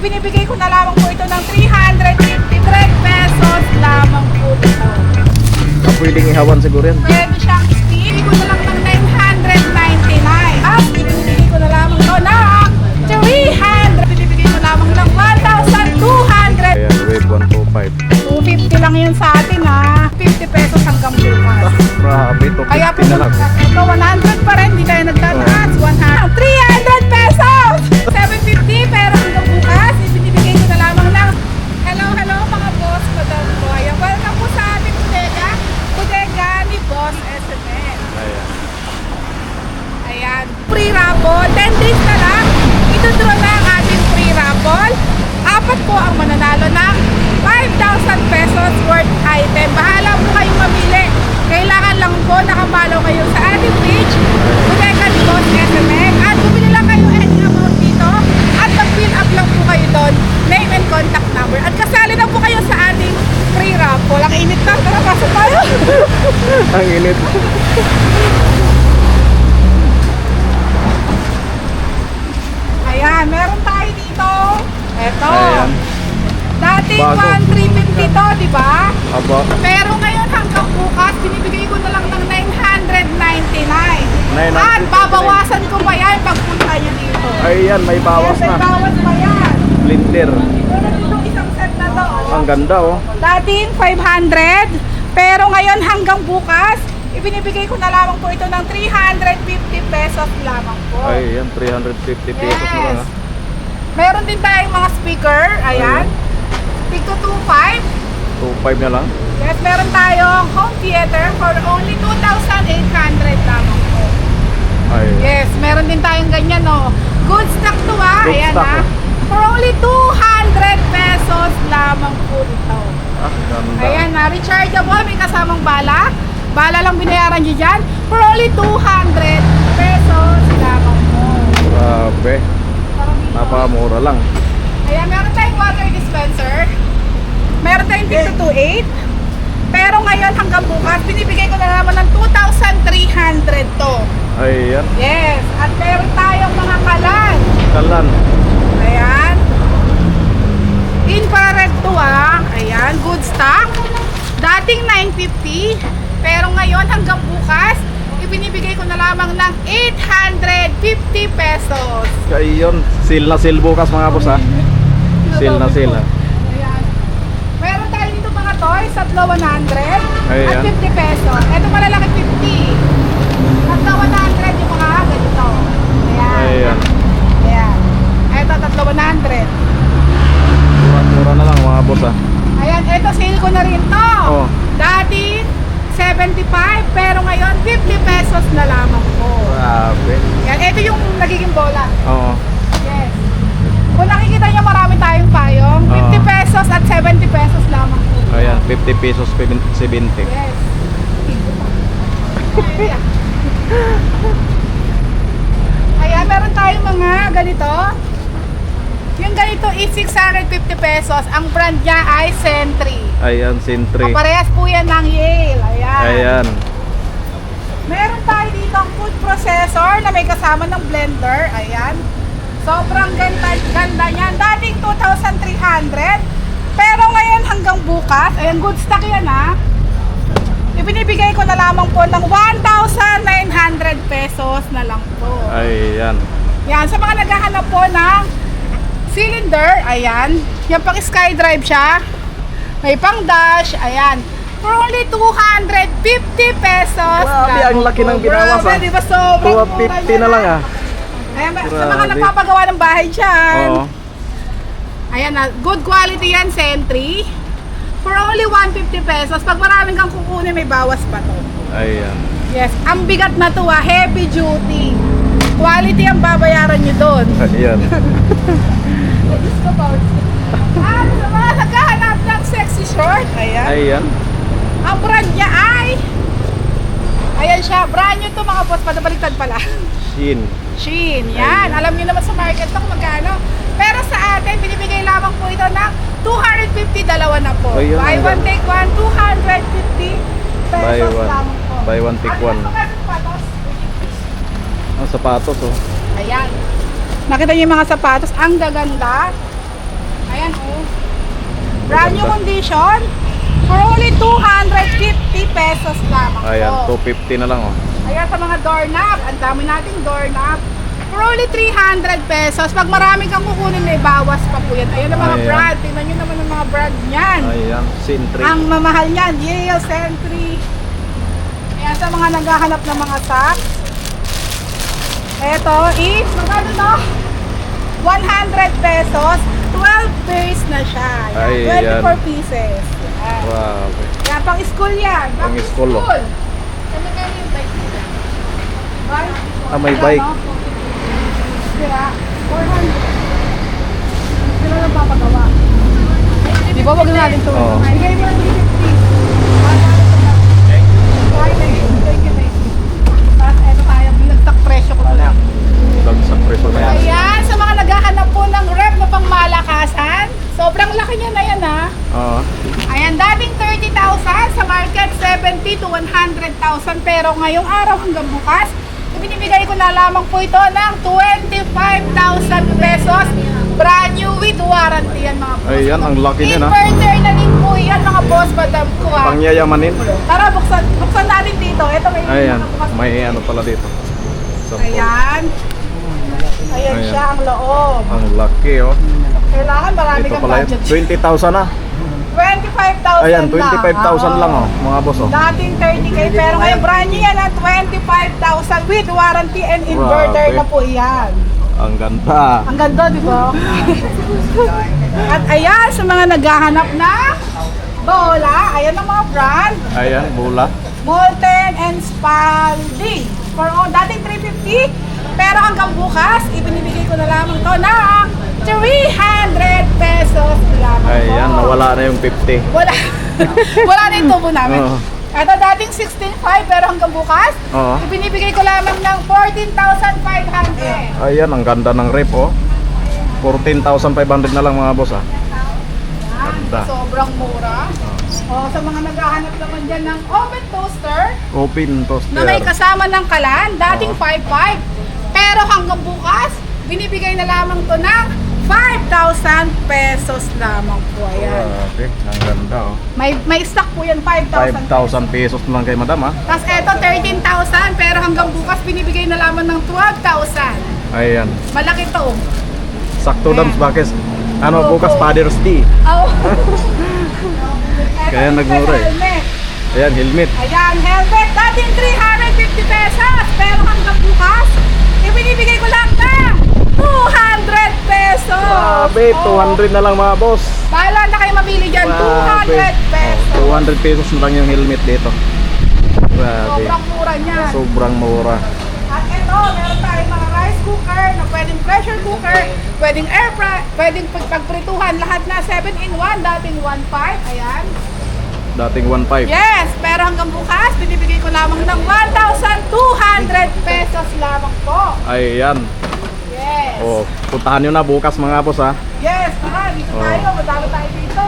Ibinibigay ko na lamang po ito ng 353 pesos lamang po ito. Pwedeng ihawan siguro yan. Pwede siyang speed. Ko na lang ng 999. At ibinibigay ko na lamang ito ng 300. Ibinibigay ko lamang ng 1,200. Ayan, wave 125. 250 lang yun sa atin ha. 50 pesos hanggang bukas. Grabe, to Kaya 50 na lang. ito 100 pa rin. Hindi tayo nagtataas. 100. 300 pesos! 750 pero hanggang bukas. Ibinibigay ko na lamang ng hello mga boss. Madam ko. Ayan, welcome po sa ating bodega. Bodega ni Boss SMN. Ayan. Ayan. Free raffle. 10 days na lang. Ito-draw na ang ating free raffle. Apat po ang mananalo ng 5,000 pesos worth item. Bahala po kayong mamili. Kailangan lang po nakamalo kayo sa ating page, Bodega ni Boss SMN. At bumili lang kayo any amount dito. At mag-fill up lang po kayo doon. Name and contact number. At kasali na po kayo sa ating free raffle. Ang init na. Tara, pasok tayo. Ang init. Ayan, meron tayo dito. Eto. Ayan. Dating Bago. 1,350 to, di ba? Aba. Pero ngayon hanggang bukas, binibigay ko na lang ng 999. 999. At babawasan ko pa yan pagpunta nyo dito. Ayan, may bawas Yes, may na. bawas pa yan. Blender. Meron dito isang set na to. Ang ganda oh. Dating 500, pero ngayon hanggang bukas, ibinibigay ko na lamang po ito ng 350 pesos lamang po. Ayan, 350 pesos na lang ah. Meron din tayong mga speaker, ayan. Tigto 2.5. 2.5 na lang. Yes, meron tayong home theater for only 2,800 lamang po. Ayan. Yes, meron din tayong ganyan, no. Good stock to ah. Good Ayan stock, ah. oh. For only 200 pesos lamang po ito. Ah, ganda. Ayan na, rechargeable, may kasamang bala. Bala lang binayaran nyo dyan. For only 200 pesos lamang po. Grabe. Napakamura lang. Ayan, meron tayong water dispenser. Meron tayong dito 2.8. Pero ngayon hanggang bukas, binibigay ko na naman ng 2,300 to. Ayan. Yes, at meron tayong mga kalan. Kalan. Ayan. Infrared to ah. Ayan, good stock. Dating 950, pero ngayon hanggang bukas, ibinibigay ko na lamang ng 850 pesos. Kaya yun, sale na sale bukas mga boss ha. Sale na sale ha. Ayan. Meron tayo dito mga toys, tatlo 100 at Ayan. 50 pesos. Ito malalaki 50. Tatlo 100 yung mga ganito. Ayan. Ayan. Ayan. Ito tatlo 100. Mura na lang mga boss ha. Ayan, ito sale ko na rin to. Oh. Dati 75, pero ngayon 50 pesos na lamang po. Grabe. Yan, ito yung nagiging bola. Oo. Yes. Kung nakikita nyo, marami tayong payong. 50 pesos at 70 pesos lamang po. Ayan, 50 pesos, 70. Yes. Ayan, meron tayong mga ganito. Yung ganito is 650 pesos. Ang brand niya ay Sentry. Ayan, Sentry. Parehas po yan ng Yale. Ayan. Ayan. Meron tayo dito ang food processor na may kasama ng blender. Ayan. Sobrang ganda niyan. Dating 2,300. Pero ngayon hanggang bukas, ayan, good stock yan ha. Ibinibigay ko na lamang po ng 1,900 pesos na lang po. Ayan. Yan, sa mga naghahanap po ng cylinder, ayan. Yan pang SkyDrive siya. May pang dash, ayan. For only 250 pesos. Grabe, lang ang laki po. ng binawas Grabe, ah. di ba sobrang mura 250 na lang ah. Ayan, sa mga Grabe. nagpapagawa ng bahay dyan. Oo. Ayan na, good quality yan, Sentry. For only 150 pesos. Pag maraming kang kukunin, may bawas pa to. Ayan. Yes, ang bigat na to ah, heavy duty. Quality ang babayaran nyo doon. Ayan. At sa mga naghahanap ng sexy short, ayan. Ayan. Ang brand niya ay, ayan siya, brand nyo to mga boss, padabaliktad pala. Shin. Shein, yan. Ayan. Alam niyo naman sa market to kung magkano. Pero sa atin, binibigay lamang po ito ng 250, dalawa na po. Ayun, Buy ang one, ganda. take one, 250 Buy pesos one. lamang po. Buy one, take one. Ano pa sapatos? Ang sapatos oh. Ayan. Nakita niyo yung mga sapatos, ang gaganda. Ayan oh. Brand new condition. For only 250 pesos lamang Ayan, po. 250 na lang oh. Ayan sa mga doorknob. Ang dami nating doorknob. For only 300 pesos. Pag marami kang kukunin, may bawas pa po yan. Ayan ang mga Ayan. brand. Tingnan nyo naman ang mga brand niyan. Ayan, Sentry. Ang mamahal niyan, Yale, Sentry. Ayan sa mga naghahanap ng mga socks. Ito is, magkano no? 100 pesos. 12 pairs na siya. Ayan, Ayan. 24 pieces. Ayan. Wow. Yan, pang school yan. Pang Back to school, oh. Ano kaya yung bike nila? Bike? Ah, may Ayan, bike. no? Sira, 400. Sila lang papagawa. Di ba wag na natin ito? Oo. Bigay mo lang 350. Thank you. Tapos eto tayo, binagtak presyo ko lang. Lang sa preso na yan. Ayan, sa mga naghahanap po ng rep na pangmalakasan, sobrang laki niya na yan ha. Oo. Ayan, dating 30,000 sa market, 70 to 100,000. Pero ngayong araw hanggang bukas, ibinibigay ko na lamang po ito ng 25,000 pesos. Brand new with warranty yan mga boss. Ayan, ang laki niya na. Inverter na din po yan mga boss, madam ko ha. Pangyayamanin. Tara, buksan natin dito. Ito may Ayan, nakabukas. may ano pala dito. Sampo. Ayan. Ayan Ayan. siya ang loob. Ang laki oh. Kailangan marami Ito kang pala yun. budget. 20,000 na. 25,000 Ayan, lang. 25,000 lang oh, mga boss oh. Dating 30k pero ngayon brand new yan ang 25,000 with warranty and inverter Grabe. na po yan. Ang ganda. Ang ganda, di ba? At ayan, sa mga naghahanap na bola, ayan ang mga brand. Ayan, bula. Molten and Spalding. For all, dating 350, pero hanggang bukas, ibinibigay ko na lamang to na 300 pesos lamang po. Ayan, nawala na yung 50. Wala. Wala na yung tubo namin. Oo. Ito dating 16.5 pero hanggang bukas, Oo. ibinibigay ko lamang ng 14,500. Ayan, ang ganda ng rep oh. 14,500 na lang mga boss ah. Yan, Ganda. sobrang mura. O, sa mga naghahanap naman dyan ng oven toaster Open toaster. na may kasama ng kalan, dating 5.5. Pero hanggang bukas, binibigay na lamang to ng 5,000 pesos lamang po. Ayan. Grabe, ang ganda oh. May stock po yan, 5,000. 5,000 pesos na lang kay madam ah. Tapos eto, 13,000. Pero hanggang bukas, binibigay na lamang ng 12,000. Ayan. Malaki to. Sakto dams bakit? Ano, Opo. bukas Father's Day. Oh. Kaya Eto, nagmura eh. helmet. Ayan, helmet. Ayan, helmet. Dating 350 pesos. Pero hanggang bukas, ibinibigay ko lang ng 200 pesos. Grabe, Oh. 200 na lang mga boss. Bahala na kayo mabili dyan. Grabe. 200 pesos. Oh, 200 pesos na lang yung helmet dito. Grabe. Sobrang mura niyan. Sobrang mura. At ito, meron tayong mga rice cooker na pwedeng pressure cooker, pwedeng air fry, pwedeng pagprituhan. Lahat na 7-in-1, dating 1.5. Ayan. Dating 1.5. Yes, pero hanggang bukas, binibigay ko lamang ng 1,200 pesos lamang po. Ayan. Yes. Oh, puntahan nyo na bukas mga boss ha. Yes, tara, dito Oh. tayo. Madami tayo dito.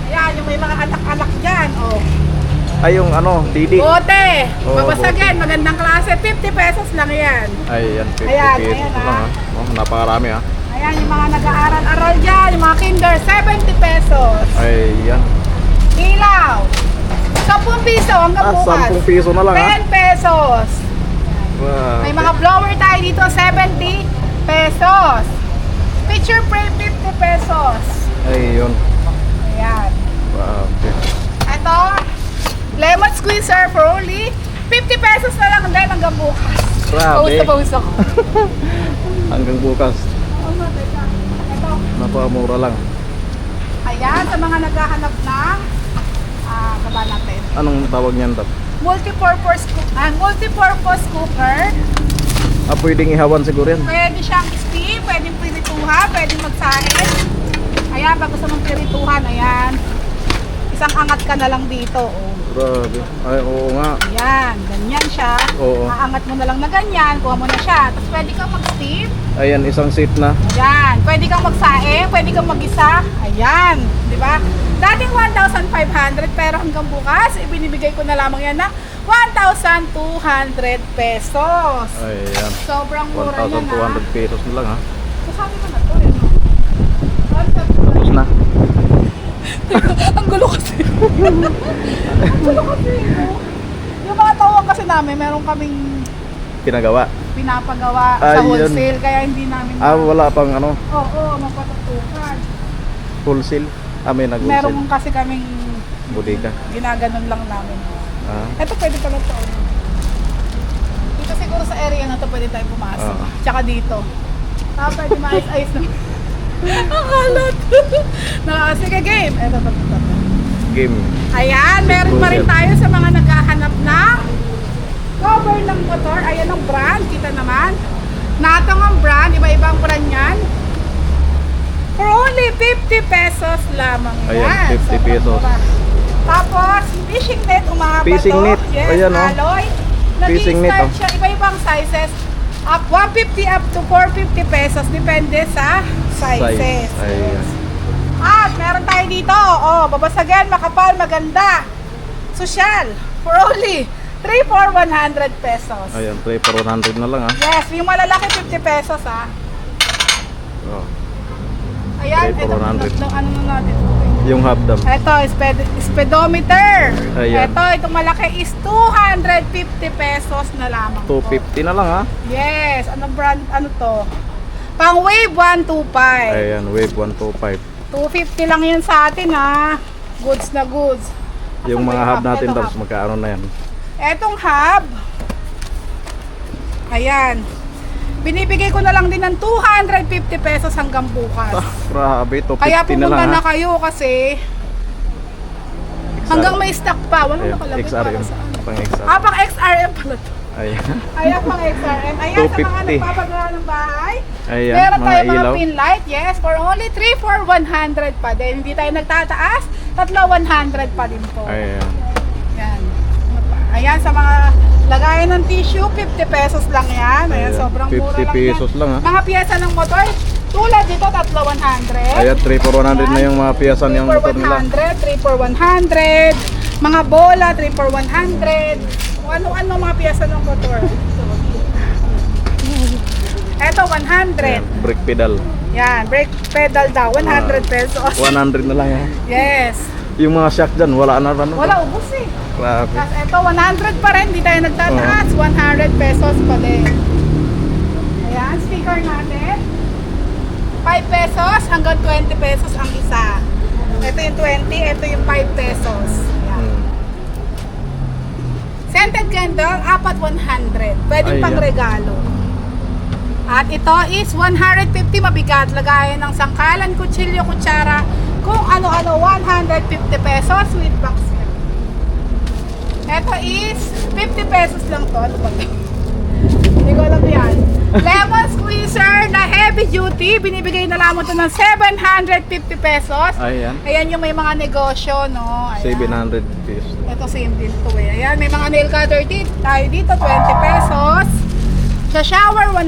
Ayan, yung may mga anak-anak dyan. Oh. Ay, yung ano, Didi. Bote. Oh, Babasagin, magandang klase. 50 pesos lang yan. Ayan, 50 Ayan, pesos ayan, na lang ha. Oh, napakarami ha. Ayan, yung mga nag-aaral-aral dyan, yung mga kinder, 70 pesos. Ayan. Ilaw. 10 piso hanggang Ah, bukas. 10 piso na lang ha. 10 pesos. Grabe. May mga blower tayo dito, 70 pesos. Picture frame, 50 pesos. Ayun. Ayan. Grabe. Ito, lemon squeezer for only 50 pesos na lang din hanggang bukas. Grabe. Pawis na pawis ako. Hanggang bukas. Ito, Napakamura lang. ayan, sa mga naghahanap ng baba natin. Anong tawag niyan tap? Multipurpose cooker. Ah, pwedeng ihawan siguro yan. Pwede siyang steam, pwedeng pirituhan, pwedeng magsahin. Ayan, pag gusto mong pirituhan, ayan. Isang angat ka na lang dito. Oh. Grabe. Ay, oo nga. Ayan, ganyan siya. Oo. Aangat mo na lang na ganyan, kuha mo na siya. Tapos pwede kang mag-steam. Ayan, isang seat na. Ayan, pwede kang magsaing, pwede kang mag-isa. Ayan, di ba? Dating 1,500 pero hanggang bukas, ibinibigay ko na lamang yan na 1,200 pesos. Ayan. Sobrang mura yan 1,200 pesos na lang ha. Sabi mo na to, yun. Ang gulo kasi. Ang gulo kasi, no? Yung mga tawag kasi namin, meron kaming Pinagawa. pinapagawa Ah, sa yun. wholesale, kaya hindi namin Wala pang ano, Oo, mapatutukan. wholesale. May Meron nag-wholesale. kasi kaming Bodega. ginaganon lang namin. Ah, Ito pwede pala ito. Dito siguro sa area na to pwede tayo pumasok. Oo. Tsaka dito. Pwede maayos-ayos naman. Ang kalat. Sige, game. Ito. game. Ayan, meron pa rin tayo sa mga naghahanap ng cover ng motor. Ayan ang brand, kita naman. Natang ang brand, iba-ibang brand yan. For only 50 pesos lamang yan. Ayan, 50 Sobrang pesos. mura. Tapos, fishing net, umahaba Fishing to. net. Yes, Ayan, oh. alloy. Fishing net, Nag-i-start oh. siya, iba-ibang sizes. Up 150 up to 450 pesos. Depende sa sizes. Size. Ayan. At meron tayo dito, babasagin, makapal, maganda. Social, for only 3 for 100 pesos. Ayan, 3 for 100 na lang Yes, yung malalaki 50 pesos Oh. Ayan, 3 for 100. ano na natin. Yung half-dam. Ito, speedometer. Ayan. Ito, itong malaki is 250 pesos na lamang. 250 na lang ha. Yes, ano brand, ano to? Pang Wave 125. Ayan, Wave 125. 250 lang yun sa atin Goods na goods. Yung Asan ba mga hub natin Ito, tapos magkaano na yan. Etong hub, ayan, binibigay ko na lang din ng 250 pesos hanggang bukas. Grabe, 250 Kaya na pumunta lang na ha. kayo kasi hanggang may stock pa. Walang Ayan, nakalagay para XRM. saan. Pang XRM. Pang XRM pala to. Ayan. Ayan, pang XRM. Ayan, sa mga 250. nagpapagawa ng bahay. Ayan, Meron mga tayo mga ilaw. pin light, yes, for only 3 for 100 pa din. Hindi tayo nagtataas, 100 pa din po. Ayan. Yan. Ayan, sa mga lagayan ng tissue, 50 pesos lang yan. Ayan, Ayan, sobrang mura 50 lang pesos yan. lang, ha? Mga piyesa ng motor, tulad dito, 100. Ayan, 3 for 100 na yung mga piyasan 3 yung for motor nila. 100, 3 for 100. Mga bola, 3 for 100. Kung ano-ano mga piyesa ng motor. Eto, 100. Ayan, brake pedal. Yan, brake pedal daw, 100 pesos. 100 na lang yan. Yes. Yung mga shock dyan, wala na rin. Wala, ubos eh. Grabe. Tapos ito, 100 pa rin, hindi tayo nagtataas. 100 pesos pa din. Ayan, sticker natin. 5 pesos hanggang 20 pesos ang isa. Ito yung 20, ito yung 5 pesos. Ayan. Hmm. Scented candle, apat 100. Pwedeng Ayan. pang regalo. At ito is 150 mabigat. Lagayan ng sangkalan, kutsilyo, kutsara. Kung ano-ano, 150 pesos with box yan. Ito is 50 pesos lang to. Ano ba ito? Hindi ko alam yan. Lemon squeezer na heavy duty. Binibigay na lamang ito ng 750 pesos. Ayan. Ayan yung may mga negosyo, no? Ayan. 700 pesos. Ito same din to eh. Ayan, may mga nail cutter tayo dito, 20 pesos. Sa shower, 100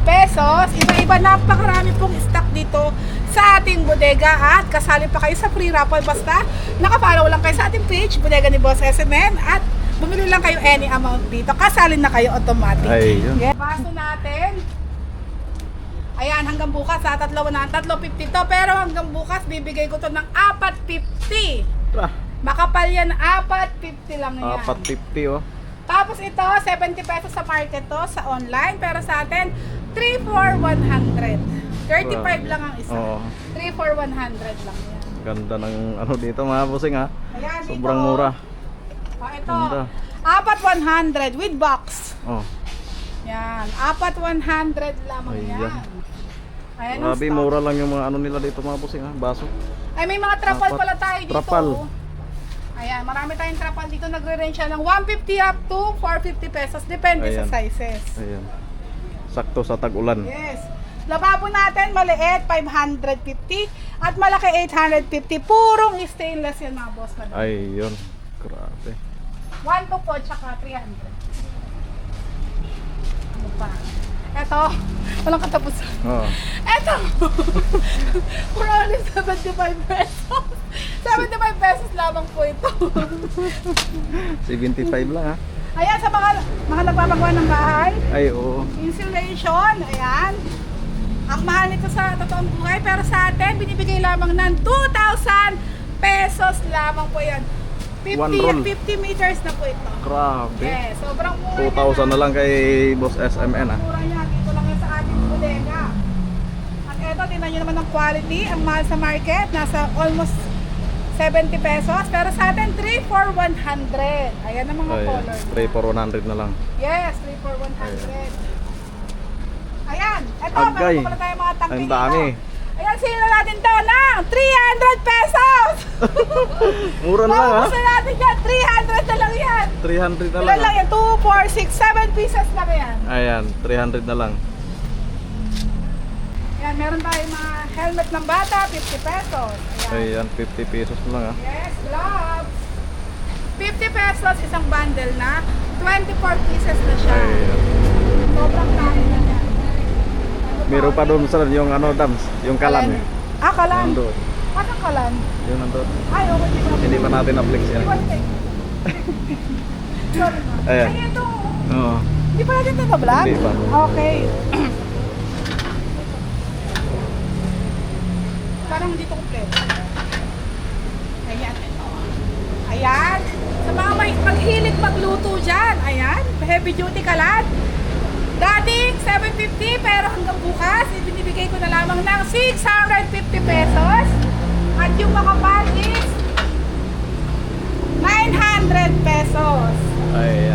pesos. Iba-iba, napakarami pong stock dito sa ating bodega at kasali pa kayo sa free raffle. Basta nakafollow lang kayo sa ating page, Bodega ni Boss SMN, at bumili lang kayo any amount dito. Kasali na kayo automatic. Ay, yun. Yeah. Baso natin. Ayan, hanggang bukas sa 350 to. Pero hanggang bukas, bibigay ko to ng 450. Ah, Makapal yan, 450 lang yan. 450 oh. Tapos ito, 70 pesos sa market to, sa online. Pero sa atin, 3 for 100. 35 lang ang isa. Oo. 3 for 100 lang yan. Ganda ng ano dito mga bossing ha. Ayan, dito. Sobrang mura. Ito, Ganda. 4 100 with box. Oh. Yan, 4 100 lamang Ayan. yan. Ayan ang Grabe, stock. mura lang yung mga ano nila dito mga bossing ha. Baso. Ay, may mga trapal Apat. pala tayo dito. Trapal. Ayan, marami tayong trapal dito. Nagre-range siya ng 150 up to 450 pesos. Depende Ayan. sa sizes. Ayan. Sakto sa tag-ulan. Yes. Lababo natin, maliit, 550. At malaki, 850. Purong stainless yan mga boss. Madam. Ay, yun. Grabe. 1 to po, tsaka 300. Ano pa? Eto, walang katapusan. Oo. Eto! For only 75 pesos. 75 pesos lamang po ito. 75 lang ha. Ayan, sa mga nagpapagawa ng bahay, Ay, oo. insulation, ayan. Ang mahal nito sa totoong buhay, pero sa atin, binibigay lamang ng 2,250 pesos lamang po yan. One roll. 50 meters na po ito. Grabe. Yes, sobrang mura 2,000 na lang kay Boss SMN ah. Mura yan, dito lang yan sa ating bodega. At eto, tingnan nyo naman ang quality. Ang mahal sa market, nasa almost 70 pesos. Pero sa atin, 3 for 100. Ayan ang mga color. 3 for 100 na lang. Yes, 3 for 100. Ayan, eto, Agay. meron pa pala tayo mga tangke Ang dami. dito. Ayan, sila natin to ng 300 pesos! Mura na lang ah. Paubusan natin yan, 300 na lang yan. 300 na Ilan lang lang ah. yan? 2, 4, 6, 7 pieces lang yan. Ayan, 300 na lang. Ayan, meron tayong mga helmet ng bata, 50 pesos. Ayan. Ayan, 50 pesos na lang ah. Yes, gloves. 50 pesos isang bundle na. 24 pieces na siya. Ayan. Sobrang kaya na yan. Meron pa doon sa yung ano dams, yung kalan eh. Ah, kalan. Nandun. Anong kalan? Yung nandun. Ay, okay. Hindi pa natin na-flex yan. One thing. Sorry ma. Ayan. Ay, ito. Oo. Hindi pa natin ito na-vlog? Hindi pa. Okay. Parang hindi ito kompleto. Ayan. Ayan. Sa mga may maghilig magluto dyan. Ayan. Heavy duty kalan. Dating 750 pero hanggang bukas ibinibigay ko na lamang ng 650 pesos. At yung mga budgets 900 pesos. Ayan.